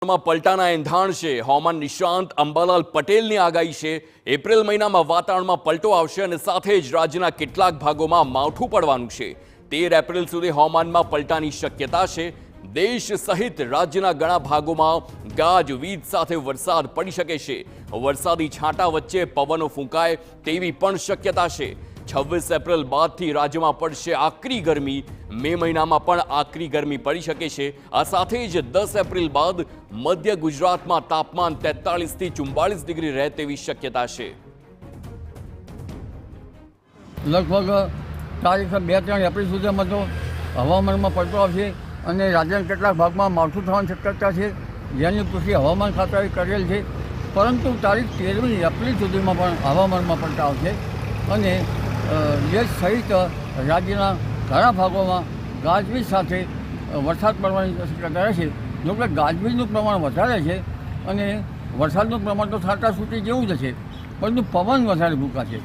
માં પલટાના એંધાણ છે। હવામાન નિષ્ણાંત અંબાલાલ પટેલની આગાહી છે એપ્રિલ મહિનામાં વાતાવરણમાં પલટો આવશે અને સાથે જ રાજ્યના કેટલાક ભાગોમાં માવઠું પડવાનું છે। 13 એપ્રિલ સુધી હવામાનમાં પલટાની શક્યતા છે। દેશ સહિત રાજ્યના ઘણા ભાગોમાં ગાજવીજ સાથે વરસાદ પડી શકે છે। વરસાદી છાંટા વચ્ચે પવનો ફૂંકાય તેવી પણ શક્યતા છે। 26 એપ્રિલ બાદથી રાજ્યમાં પડશે આકરી ગરમી। મે મહિનામાં પણ આકરી ગરમી પડી શકે છે। આ સાથે જ 10 એપ્રિલ બાદ મધ્ય ગુજરાતમાં તાપમાન 43 થી 44 ડિગ્રી રહે તેવી શક્યતા છે। લગભગ તારીખ 2-3 એપ્રિલ સુધીમાં તો હવામાનમાં પલટો આવશે અને રાજ્યના કેટલાક ભાગમાં માવઠું થવાની શક્યતા છે, જેની પુષ્ટિ હવામાન ખાતાએ કરેલ છે। પરંતુ તારીખ 13મી એપ્રિલ સુધીમાં પણ હવામાનમાં પલટો આવશે અને દેશ સહિત રાજ્યના ઘણા ભાગોમાં ગાજવીજ સાથે વરસાદ પડવાની શક્યતા રહેશે। જોકે ગાજવીજનું પ્રમાણ વધારે છે અને વરસાદનું પ્રમાણ તો છાંટા છૂટી જેવું જ છે, પરંતુ પવન વધારે ફૂંકાશે।